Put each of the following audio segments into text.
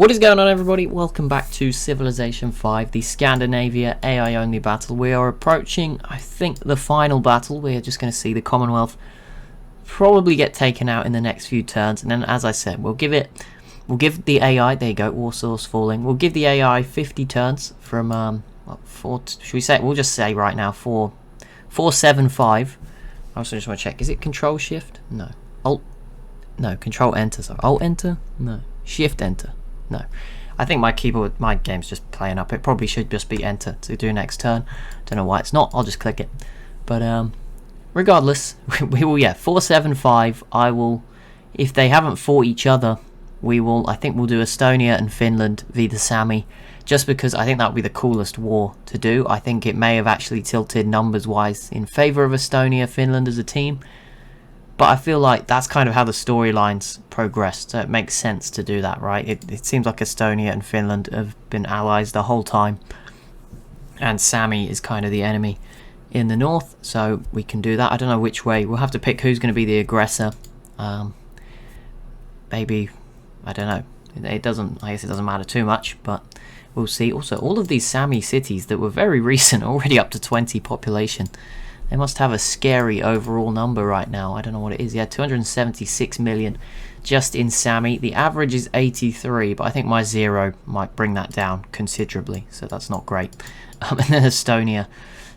What is going on, everybody? Welcome back to Civilization 5, the Scandinavia AI only battle. We are approaching, I think, the final battle. We are just going to see the Commonwealth probably get taken out in the next few turns, and then, as I said, we'll give the AI, there you go, war source falling. We'll give the AI 50 turns from should we say? We'll just say right now 475. I also just want to check. Is it Control Shift? No. Alt. No. Control Enter. Sorry. Alt Enter. No. Shift Enter. No, I think my game's just playing up. It probably should just be enter to do next turn. Don't know why it's not. I'll just click it. But regardless, we will. Yeah, 475. I will. If they haven't fought each other, we will. I think we'll do Estonia and Finland v the Sami, just because I think that would be the coolest war to do. I think it may have actually tilted numbers-wise in favor of Estonia, Finland as a team. But I feel like that's kind of how the storylines progressed, so it makes sense to do that, right? It seems like Estonia and Finland have been allies the whole time, and Sami is kind of the enemy in the north, so we can do that. I don't know which way. We'll have to pick who's going to be the aggressor. Maybe, I don't know. I guess it doesn't matter too much, but we'll see. Also, all of these Sami cities that were very recent, already up to 20 population. They must have a scary overall number right now. I don't know what it is. Yeah, 276 million just in Sami. The average is 83, but I think my 0 might bring that down considerably, so that's not great. And then Estonia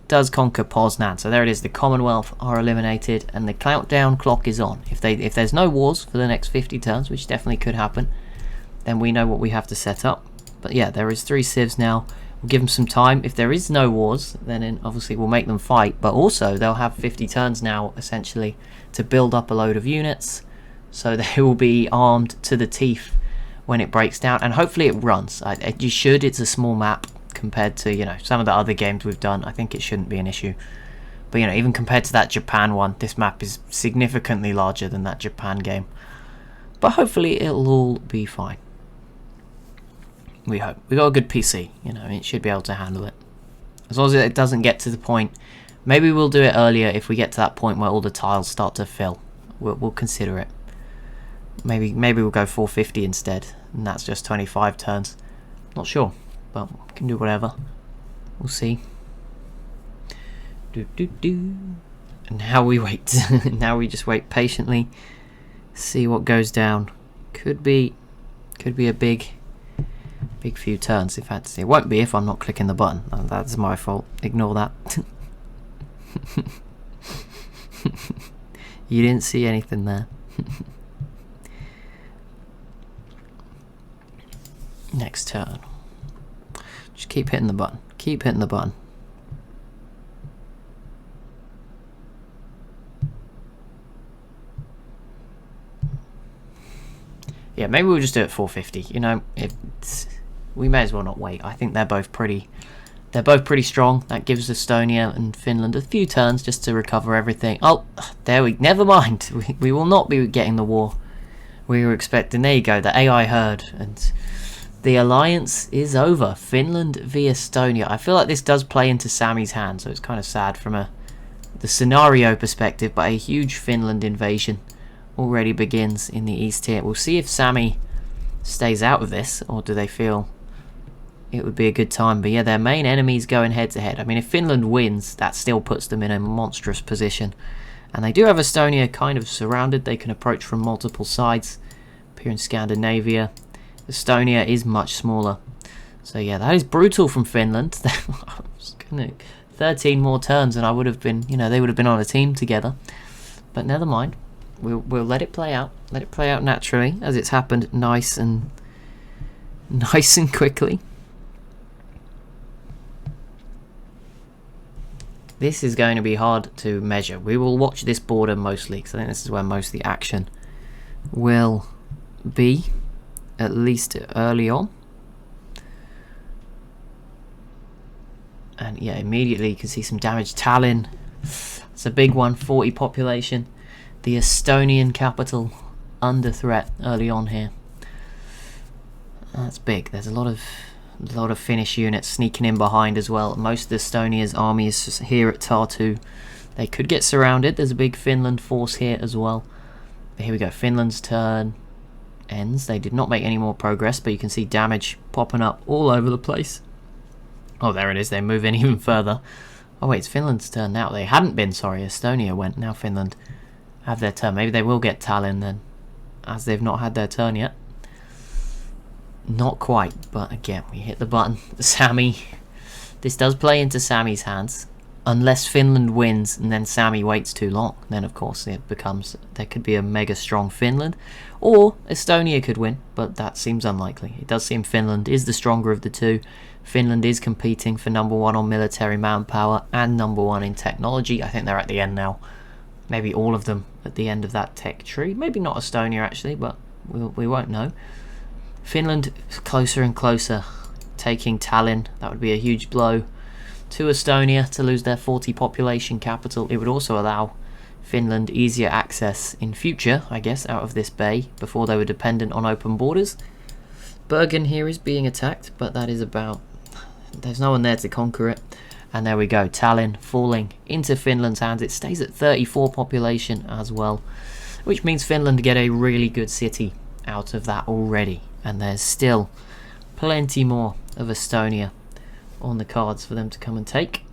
does conquer Poznan. So there it is. The Commonwealth are eliminated, and the countdown clock is on. If there's no wars for the next 50 turns, which definitely could happen, then we know what we have to set up. But yeah, there is 3 civs now. We'll give them some time. If there is no wars, then obviously we'll make them fight. But also, they'll have 50 turns now, essentially, to build up a load of units. So they will be armed to the teeth when it breaks down. And hopefully it runs. You should. It's a small map compared to, you know, some of the other games we've done. I think it shouldn't be an issue. But, you know, even compared to that Japan one, this map is significantly larger than that Japan game. But hopefully it'll all be fine. We hope. We got a good PC, you know, it should be able to handle it. As long as it doesn't get to the point, maybe we'll do it earlier if we get to that point where all the tiles start to fill. We'll consider it. Maybe we'll go 450 instead, and that's just 25 turns. Not sure, but we can do whatever. We'll see. And now we wait. Now we just wait patiently, see what goes down. Could be a big few turns. In fact, it won't be if I'm not clicking the button. That's my fault. Ignore that. You didn't see anything there. Next turn. Just keep hitting the button. Keep hitting the button. Yeah, maybe we'll just do it 450. You know, we may as well not wait. I think they're both pretty strong. That gives Estonia and Finland a few turns just to recover everything. Oh, never mind. We will not be getting the war we were expecting. There you go. The AI heard, and the alliance is over. Finland v Estonia. I feel like this does play into Sami's hand, so it's kind of sad from the scenario perspective, but a huge Finland invasion already begins in the east here. We'll see if Sami stays out of this, or do they feel it would be a good time. But yeah, their main enemies going head to head. I mean, if Finland wins, that still puts them in a monstrous position, and they do have Estonia kind of surrounded. They can approach from multiple sides. Up here in Scandinavia, Estonia is much smaller, so yeah, that is brutal from Finland. 13 more turns and I would have been, you know, they would have been on a team together, but never mind. We'll let it play out. Let it play out naturally, as it's happened nice and quickly. This is going to be hard to measure. We will watch this border mostly, because I think this is where most of the action will be, at least early on. And yeah, immediately you can see some damage. Tallinn, it's a big one, 40 population. The Estonian capital under threat early on here. That's big. There's a lot of Finnish units sneaking in behind as well. Most of Estonia's army is here at Tartu. They could get surrounded. There's a big Finland force here as well. But here we go. Finland's turn. ends. They did not make any more progress, but you can see damage popping up all over the place. Oh, there it is. They move in even further. Oh, wait, it's Finland's turn now. They hadn't been, sorry. Estonia went. Now Finland have their turn. Maybe they will get Tallinn then, as they've not had their turn yet. Not quite, but again, we hit the button. Sami. This does play into Sami's hands. Unless Finland wins and then Sami waits too long. Then, of course, it becomes... There could be a mega strong Finland. Or Estonia could win, but that seems unlikely. It does seem Finland is the stronger of the two. Finland is competing for #1 on military manpower and #1 in technology. I think they're at the end now. Maybe all of them at the end of that tech tree. Maybe not Estonia, actually, but we won't know. Finland closer and closer. Taking Tallinn, that would be a huge blow to Estonia to lose their 40 population capital. It would also allow Finland easier access in future, I guess, out of this bay before they were dependent on open borders. Bergen here is being attacked, but that is about... There's no one there to conquer it. And there we go, Tallinn falling into Finland's hands. It stays at 34 population as well, which means Finland get a really good city out of that already. And there's still plenty more of Estonia on the cards for them to come and take.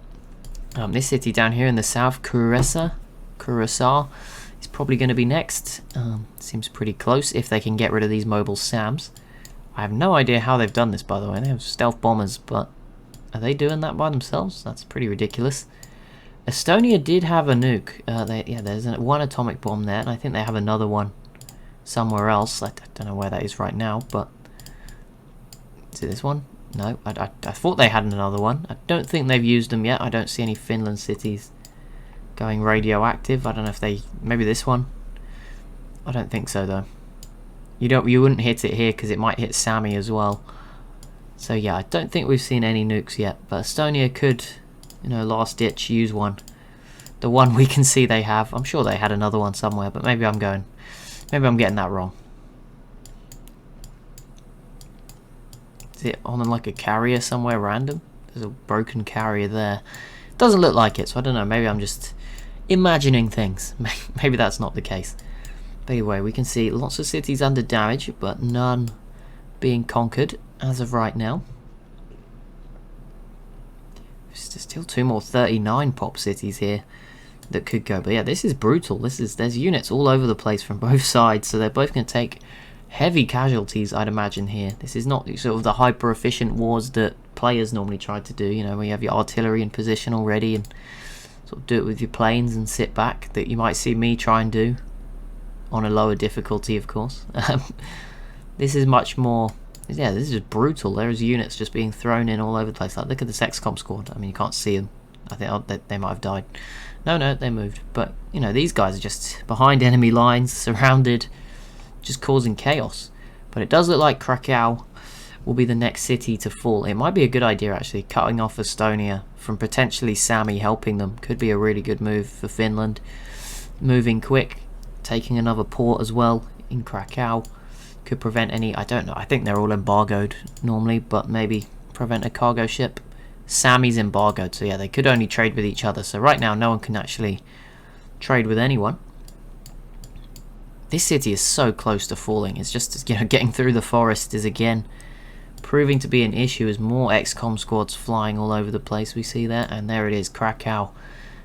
This city down here in the south, Curaçao, is probably going to be next. Seems pretty close if they can get rid of these mobile SAMs. I have no idea how they've done this, by the way. They have stealth bombers, but are they doing that by themselves? That's pretty ridiculous. Estonia did have a nuke. There's one atomic bomb there, and I think they have another one somewhere else. I don't know where that is right now, but... Is it this one? No, I thought they had another one. I don't think they've used them yet. I don't see any Finland cities going radioactive. I don't know if they... Maybe this one? I don't think so, though. You wouldn't hit it here because it might hit Sami as well. So yeah, I don't think we've seen any nukes yet. But Estonia could, last ditch use one. The one we can see they have. I'm sure they had another one somewhere, but maybe I'm getting that wrong. Is it on like a carrier somewhere random? There's a broken carrier there. Doesn't look like it, so I don't know. Maybe I'm just imagining things. Maybe that's not the case. But anyway, we can see lots of cities under damage, but none being conquered as of right now. There's still two more 39 pop cities here that could go. But yeah, this is brutal. There's units all over the place from both sides, so they're both going to take heavy casualties, I'd imagine here. This is not sort of the hyper-efficient wars that players normally try to do, where you have your artillery in position already and sort of do it with your planes and sit back, that you might see me try and do on a lower difficulty, of course. This is much more... Yeah, this is just brutal. There's units just being thrown in all over the place. Like, look at this XCOM squad. I mean, you can't see them. I think they might have died. No, they moved. But, these guys are just behind enemy lines, surrounded, just causing chaos. But it does look like Krakow will be the next city to fall. It might be a good idea, actually, cutting off Estonia from potentially Sami helping them. Could be a really good move for Finland. Moving quick, taking another port as well in Krakow. Could prevent any, I don't know, I think they're all embargoed normally, but maybe prevent a cargo ship. Sami's embargoed, so yeah, they could only trade with each other. So right now, no one can actually trade with anyone. This city is so close to falling. It's just, getting through the forest is again proving to be an issue as more XCOM squads flying all over the place we see there. And there it is, Krakow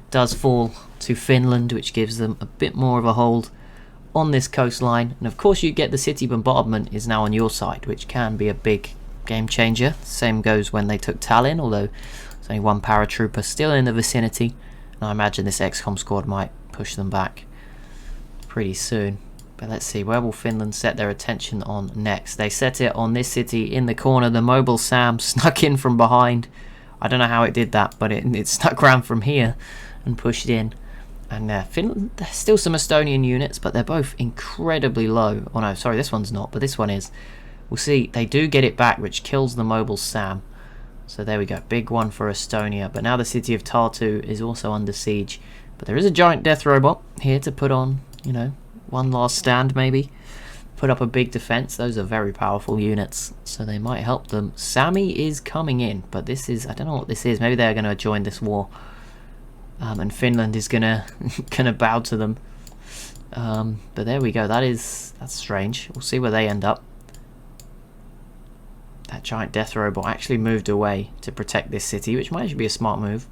does fall to Finland, which gives them a bit more of a hold on this coastline. And of course you get the city bombardment is now on your side, which can be a big game changer. Same goes when they took Tallinn, although there's only one paratrooper still in the vicinity. And I imagine this XCOM squad might push them back pretty soon. But let's see, where will Finland set their attention on next? They set it on this city in the corner. The mobile SAM snuck in from behind. I don't know how it did that, but it snuck around from here and pushed in. And Finland, there's still some Estonian units, but they're both incredibly low. Oh no, sorry, this one's not, but this one is. We'll see, they do get it back, which kills the mobile SAM. So there we go, big one for Estonia. But now the city of Tartu is also under siege. But there is a giant death robot here to put on, one last stand maybe. Put up a big defense. Those are very powerful units, so they might help them. Sami is coming in, but this is, I don't know what this is. Maybe they're going to join this war. And Finland is gonna bow to them. But there we go. That's strange. We'll see where they end up. That giant death robot actually moved away to protect this city, which might actually be a smart move.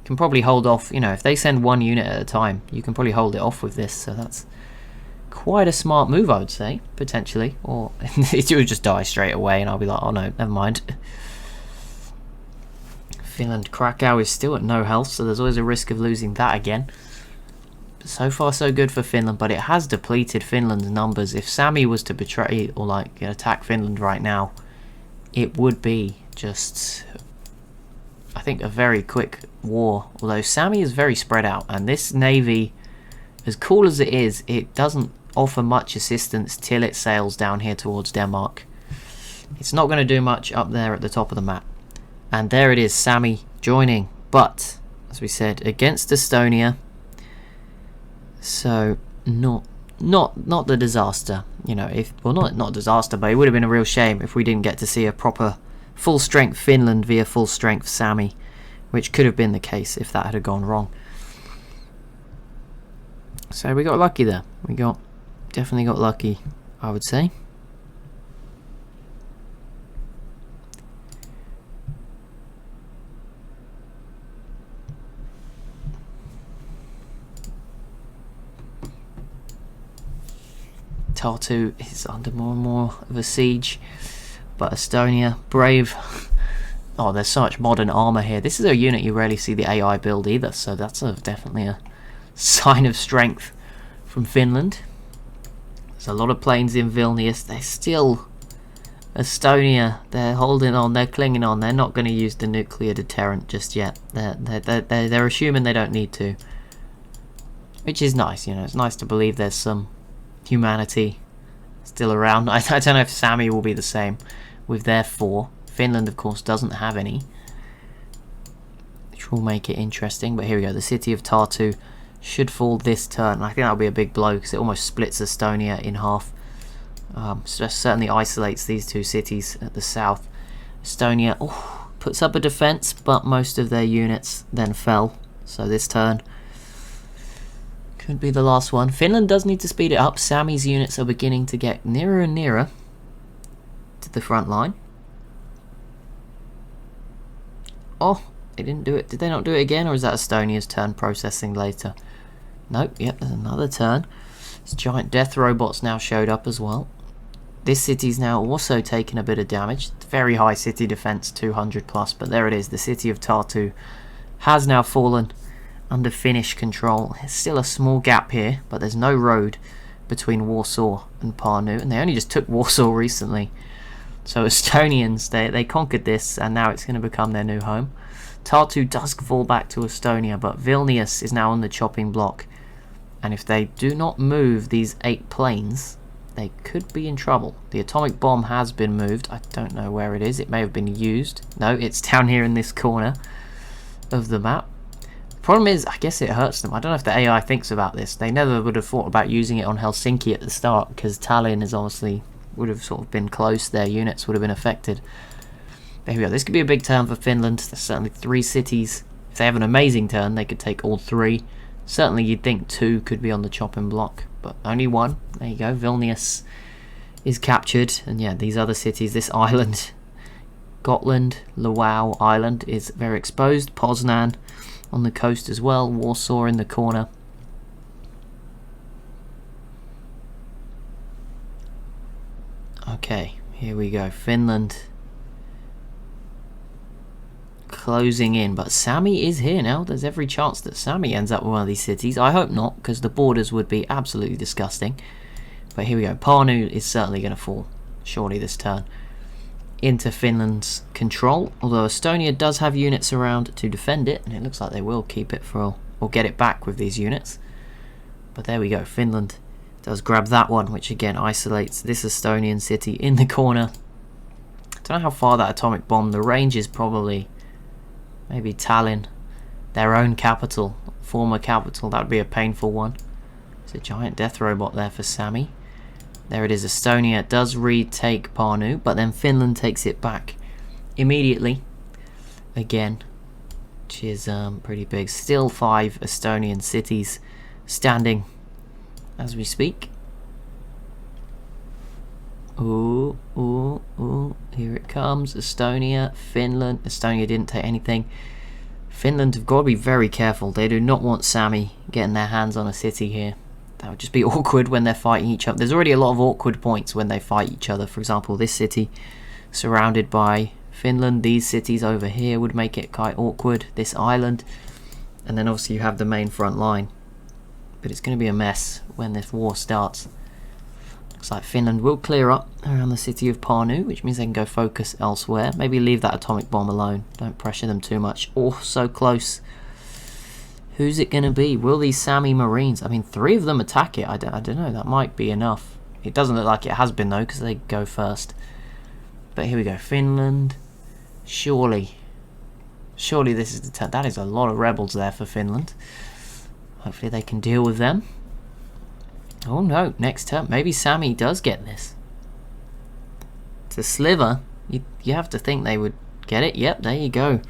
Can probably hold off, you know, if they send one unit at a time, you can probably hold it off with this, so that's quite a smart move, I would say, potentially. Or it would just die straight away and I'll be like, oh no, never mind. Finland Krakow is still at no health, so there's always a risk of losing that again. So far so good for Finland, but it has depleted Finland's numbers. If Sami was to betray or like attack Finland right now, it would be just, I think, a very quick war. Although Sami is very spread out, and this navy, as cool as it is, it doesn't offer much assistance till it sails down here towards Denmark. It's not going to do much up there at the top of the map. And there it is, Sami joining, but as we said, against Estonia. So not the disaster, you know. If well, not disaster, but it would have been a real shame if we didn't get to see a proper full strength Finland via full strength Sami, which could have been the case if that had gone wrong. So we got lucky there. We definitely got lucky, I would say. Tartu is under more and more of a siege, but Estonia, brave. Oh, there's so much modern armor here. This is a unit you rarely see the AI build either, so that's definitely a sign of strength from Finland. There's a lot of planes in Vilnius. They're still, Estonia, they're holding on, they're clinging on. They're not going to use the nuclear deterrent just yet. They're assuming they don't need to, which is nice. You know, it's nice to believe there's some humanity still around. I don't know if Sami will be the same with their 4. Finland, of course, doesn't have any, which will make it interesting. But here we go. The city of Tartu should fall this turn. I think that'll be a big blow because it almost splits Estonia in half. So certainly isolates these two cities at the south. Estonia puts up a defense, but most of their units then fell. So this turn could be the last one. Finland does need to speed it up. Sami's units are beginning to get nearer and nearer to the front line. Oh, they didn't do it. Did they not do it again, or is that Estonia's turn processing later? Nope, yep, there's another turn. This giant death robots now showed up as well. This city's now also taken a bit of damage. Very high city defense, 200 plus, but there it is. The city of Tartu has now fallen under Finnish control. There's still a small gap here, but there's no road between Warsaw and Pärnu, and they only just took Warsaw recently. So Estonians, they conquered this, and now it's going to become their new home. Tartu does fall back to Estonia, but Vilnius is now on the chopping block, and if they do not move these 8 planes, they could be in trouble. The atomic bomb has been moved. I don't know where it is. It may have been used. No, it's down here in this corner of the map. Problem is, I guess it hurts them. I don't know if the AI thinks about this. They never would have thought about using it on Helsinki at the start, because Tallinn is obviously would have sort of been close. Their units would have been affected. There we go. This could be a big turn for Finland. There's certainly 3 cities. If they have an amazing turn, they could take all 3. Certainly you'd think 2 could be on the chopping block, but only 1. There you go. Vilnius is captured, and yeah, these other cities, this island, Gotland, Lwów Island, is very exposed. Poznan on the coast as well. Warsaw in the corner. Okay, here we go. Finland closing in, but Sami is here now. There's every chance that Sami ends up with one of these cities. I hope not, because the borders would be absolutely disgusting. But here we go. Pärnu is certainly going to fall, surely, this turn into Finland's control, although Estonia does have units around to defend it, and it looks like they will keep it for, or get it back with these units. But there we go. Finland does grab that one, which again isolates this Estonian city in the corner. I don't know how far that atomic bomb, the range is probably maybe Tallinn, their own capital, former capital. That would be a painful one. There's a giant death robot there for Sami. There it is. Estonia does retake Pärnu, but then Finland takes it back immediately again, which is pretty big. Still 5 Estonian cities standing as we speak. Ooh, ooh, ooh, here it comes. Estonia, Finland. Estonia didn't take anything. Finland have got to be very careful. They do not want Sami getting their hands on a city here. That would just be awkward when they're fighting each other. There's already a lot of awkward points when they fight each other. For example, this city surrounded by Finland. These cities over here would make it quite awkward. This island. And then obviously you have the main front line. But it's going to be a mess when this war starts. Looks like Finland will clear up around the city of Parnu, which means they can go focus elsewhere. Maybe leave that atomic bomb alone. Don't pressure them too much. Oh, so close. Who's it going to be? Will these Sami Marines... I mean, 3 of them attack it. I don't know. That might be enough. It doesn't look like it has been, though, because they go first. But here we go. Finland. Surely this is the turn. That is a lot of rebels there for Finland. Hopefully they can deal with them. Oh no, next turn. Maybe Sami does get this. It's a sliver. You have to think they would get it. Yep, there you go.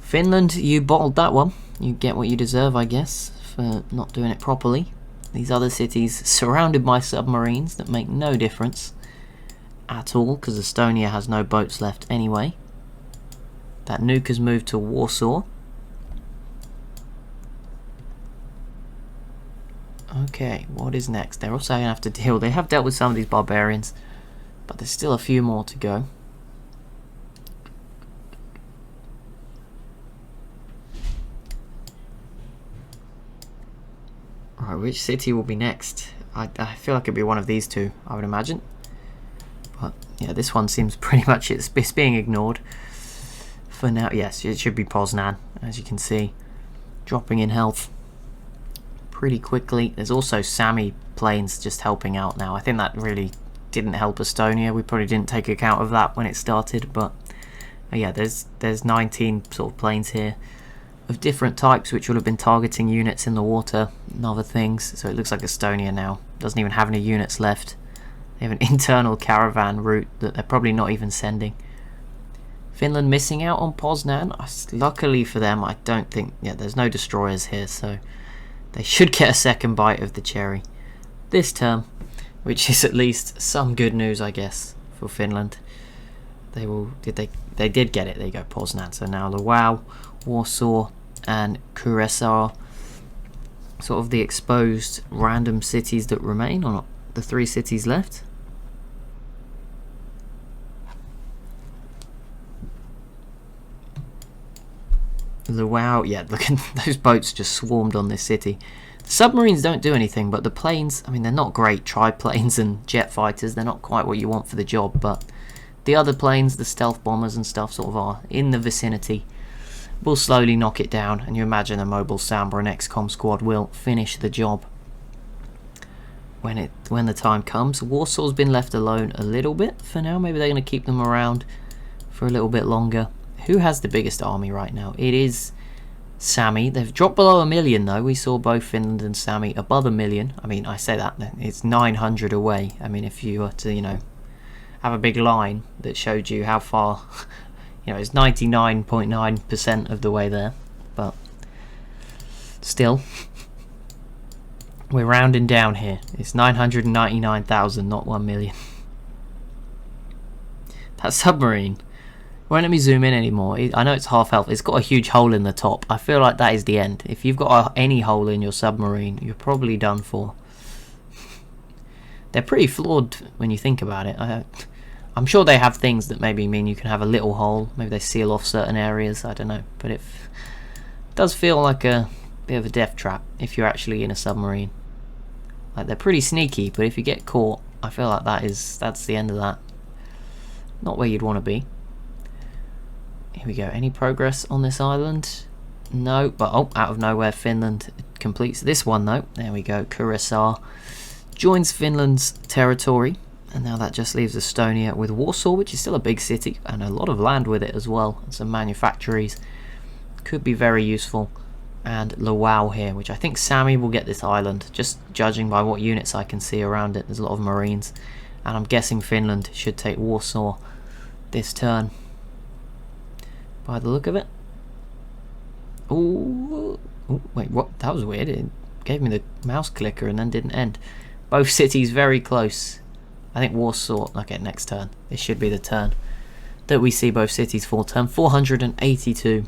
Finland, you bottled that one. You get what you deserve, I guess, for not doing it properly. These other cities surrounded by submarines that make no difference at all, because Estonia has no boats left anyway. That nuke has moved to Warsaw. Okay, what is next? They're also going to have to deal... They have dealt with some of these barbarians, but there's still a few more to go. Right, which city will be next? I feel like it'd be one of these two, I would imagine. But yeah, this one seems pretty much it's being ignored for now. Yes, it should be Poznan, as you can see, dropping in health pretty quickly. There's also Sami planes just helping out now. I think that really didn't help Estonia. We probably didn't take account of that when it started, but yeah, there's 19 sort of planes here of different types which would have been targeting units in the water and other things. So it looks like Estonia now doesn't even have any units left. They have an internal caravan route that they're probably not even sending. Finland missing out on Poznan. Luckily for them, I don't think... Yeah, there's no destroyers here, so they should get a second bite of the cherry this term, which is at least some good news, I guess, for Finland. They did get it. There you go, Poznan. So now Lwów, Warsaw, and Kuressaare, sort of the exposed random cities that remain, or not, the 3 cities left. Lwów, yeah, look at those boats just swarmed on this city. The submarines don't do anything, but the planes, I mean, they're not great. Triplanes and jet fighters, they're not quite what you want for the job, but the other planes, the stealth bombers and stuff, sort of are in the vicinity. We'll slowly knock it down, and you imagine a mobile Samba and XCOM squad will finish the job when the time comes. Warsaw's been left alone a little bit for now. Maybe they're going to keep them around for a little bit longer. Who has the biggest army right now? It is Sami. They've dropped below 1 million though. We saw both Finland and Sami above 1 million. I mean, I say that, it's 900 away. I mean, if you were to, you know, have a big line that showed you how far, you know, it's 99.9% of the way there, but still, we're rounding down here. It's 999,000, not 1 million. That submarine, won't let me zoom in anymore. I know it's half health. It's got a huge hole in the top. I feel like that is the end. If you've got any hole in your submarine, you're probably done for. They're pretty flawed when you think about it. I'm sure they have things that maybe mean you can have a little hole. Maybe they seal off certain areas. I don't know. But it does feel like a bit of a death trap if you're actually in a submarine. Like, they're pretty sneaky, but if you get caught, I feel like that's the end of that. Not where you'd want to be. Here we go. Any progress on this island? No, but oh, out of nowhere Finland completes this one though. There we go. Kuressaare joins Finland's territory, and now that just leaves Estonia with Warsaw, which is still a big city and a lot of land with it as well, and some manufactories. Could be very useful. And Lwów here, which I think Sami will get this island, just judging by what units I can see around it. There's a lot of marines, and I'm guessing Finland should take Warsaw this turn by the look of it. Ooh, wait, what? That was weird. gave me the mouse clicker and then didn't end. Both cities very close. I think Warsaw, okay, next turn. This should be the turn that we see both cities fall. Turn 482.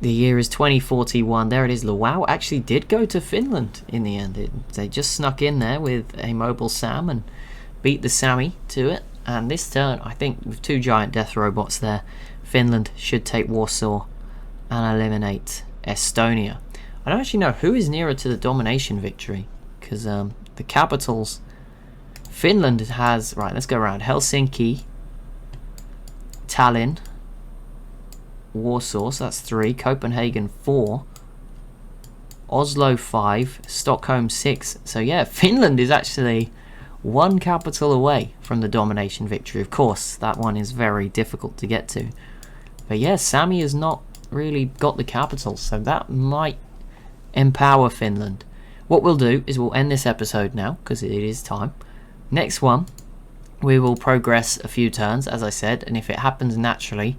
The year is 2041. There it is. Lwów actually did go to Finland in the end. They just snuck in there with a mobile Sam and beat the Sami to it. And this turn, I think, with 2 giant death robots there, Finland should take Warsaw and eliminate Estonia. I don't actually know who is nearer to the domination victory, because the capitals, Finland has, right, let's go around, Helsinki, Tallinn, Warsaw, so that's 3, Copenhagen 4, Oslo 5, Stockholm 6. So yeah, Finland is actually 1 capital away from the domination victory. Of course, that one is very difficult to get to. But yeah, Sami has not really got the capital, so that might empower Finland. What we'll do is we'll end this episode now, because it is time. Next one, we will progress a few turns, as I said, and if it happens naturally,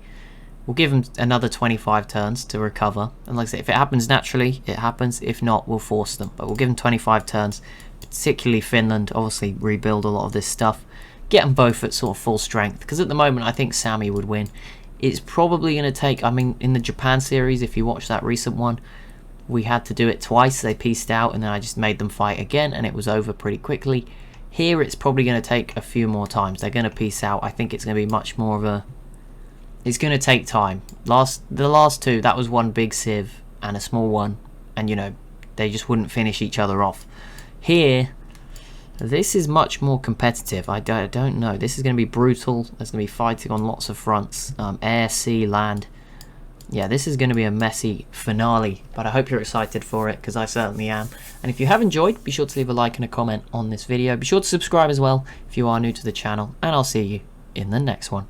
we'll give them another 25 turns to recover. And like I said, if it happens naturally, it happens. If not, we'll force them. But we'll give them 25 turns, particularly Finland, obviously rebuild a lot of this stuff. Get them both at sort of full strength, because at the moment I think Sami would win. It's probably going to take, I mean, in the Japan series, if you watch that recent one, we had to do it twice. They pieced out and then I just made them fight again and it was over pretty quickly. Here it's probably going to take a few more times. They're going to piece out. I think it's going to be much more of a... It's going to take time. The last 2, that was 1 big civ and a small one. And, you know, they just wouldn't finish each other off. Here, this is much more competitive. I don't know. This is going to be brutal. There's going to be fighting on lots of fronts. Air, sea, land. Yeah, this is going to be a messy finale, but I hope you're excited for it, because I certainly am. And if you have enjoyed, be sure to leave a like and a comment on this video. Be sure to subscribe as well if you are new to the channel, and I'll see you in the next one.